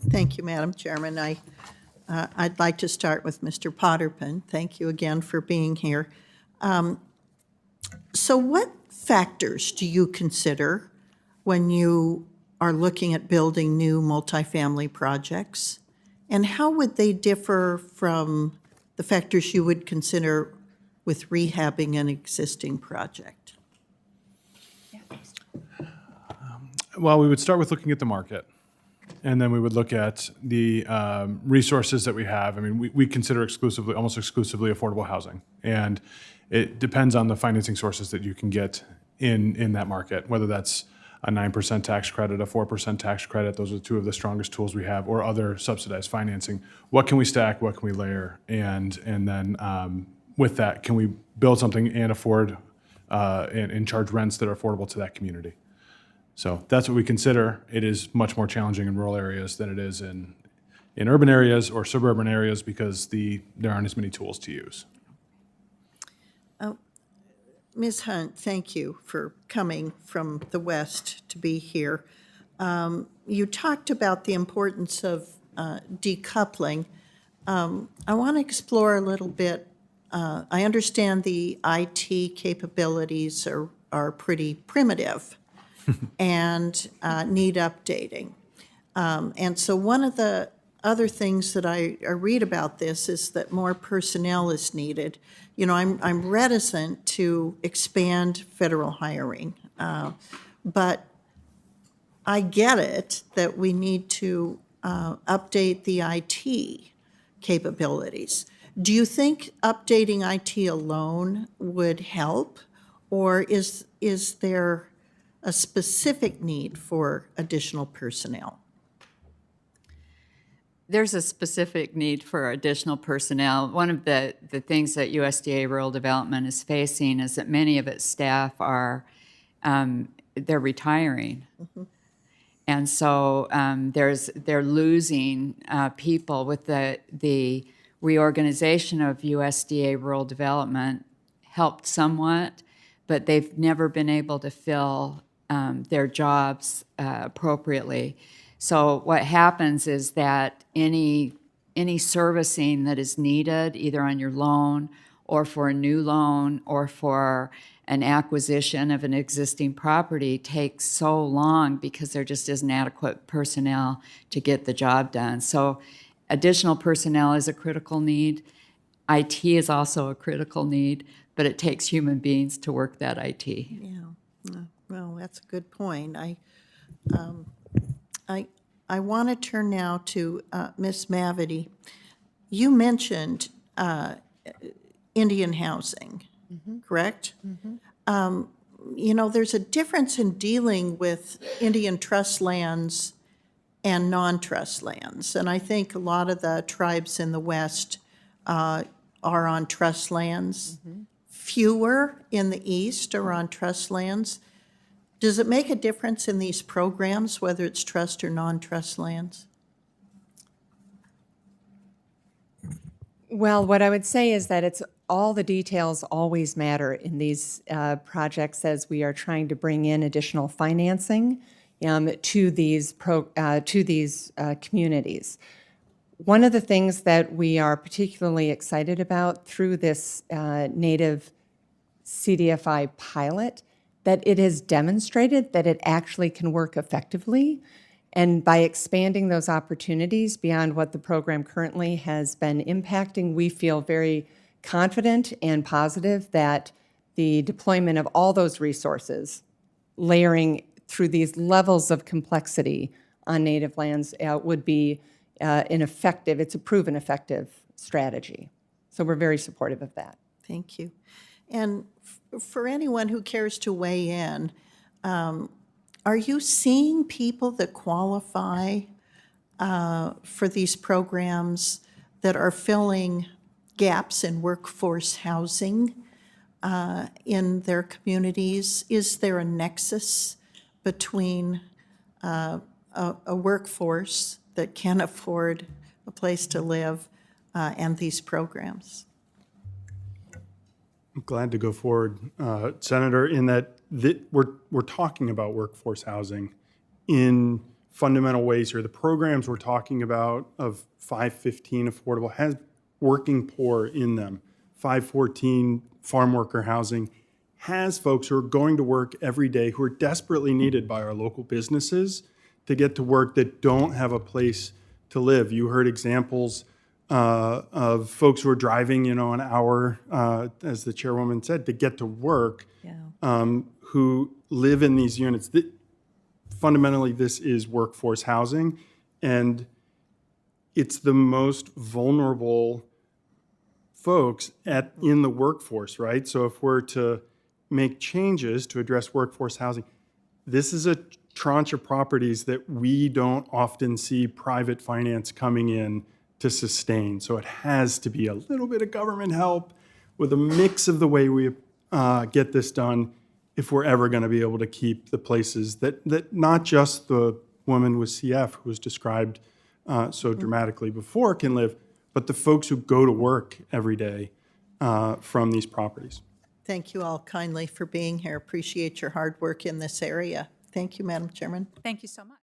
Thank you, Madam Chairman. I'd like to start with Mr. Potterpan. Thank you again for being here. So what factors do you consider when you are looking at building new multifamily projects? And how would they differ from the factors you would consider with rehabbing an existing project? Well, we would start with looking at the market, and then we would look at the resources that we have. I mean, we consider almost exclusively affordable housing, and it depends on the financing sources that you can get in that market, whether that's a 9% tax credit, a 4% tax credit. Those are two of the strongest tools we have, or other subsidized financing. What can we stack? What can we layer? And then with that, can we build something and afford and charge rents that are affordable to that community? So that's what we consider. It is much more challenging in rural areas than it is in urban areas or suburban areas because there aren't as many tools to use. Ms. Hunt, thank you for coming from the West to be here. You talked about the importance of decoupling. I want to explore a little bit. I understand the IT capabilities are pretty primitive and need updating. And so one of the other things that I read about this is that more personnel is needed. You know, I'm reticent to expand federal hiring, but I get it that we need to update the IT capabilities. Do you think updating IT alone would help, or is there a specific need for additional personnel? There's a specific need for additional personnel. One of the things that USDA Rural Development is facing is that many of its staff are, they're retiring. Mm-hmm. And so they're losing people. With the reorganization of USDA Rural Development helped somewhat, but they've never been able to fill their jobs appropriately. So what happens is that any servicing that is needed, either on your loan or for a new loan or for an acquisition of an existing property, takes so long because there just isn't adequate personnel to get the job done. So additional personnel is a critical need. IT is also a critical need, but it takes human beings to work that IT. Yeah, well, that's a good point. I want to turn now to Ms. Mavity. You mentioned Indian housing, mm-hmm. correct? Mm-hmm. You know, there's a difference in dealing with Indian trust lands and non-trust lands, and I think a lot of the tribes in the West are on trust lands. Mm-hmm. Fewer in the East are on trust lands. Does it make a difference in these programs, whether it's trust or non-trust lands? Well, what I would say is that it's all the details always matter in these projects as we are trying to bring in additional financing to these communities. One of the things that we are particularly excited about through this native CDFI pilot, that it has demonstrated that it actually can work effectively. And by expanding those opportunities beyond what the program currently has been impacting, we feel very confident and positive that the deployment of all those resources, layering through these levels of complexity on native lands would be it's a proven effective strategy. So we're very supportive of that. Thank you. And for anyone who cares to weigh in, are you seeing people that qualify for these programs that are filling gaps in workforce housing in their communities? Is there a nexus between a workforce that can afford a place to live and these programs? I'm glad to go forward, Senator, in that we're talking about workforce housing in fundamental ways here. The programs we're talking about of 515 affordable has working poor in them. 514 farm worker housing has folks who are going to work every day who are desperately needed by our local businesses to get to work that don't have a place to live. You heard examples of folks who are driving, an hour, as the chairwoman said, to get to work, who live in these units. Fundamentally, this is workforce housing, and it's the most vulnerable folks in the workforce, right? So if we're to make changes to address workforce housing, this is a tranche of properties that we don't often see private finance coming in to sustain. So it has to be a little bit of government help with a mix of the way we get this done if we're ever going to be able to keep the places that not just the woman with CF who was described so dramatically before can live, but the folks who go to work every day from these properties. Thank you all kindly for being here. Appreciate your hard work in this area. Thank you, Madam Chairman. Thank you so much.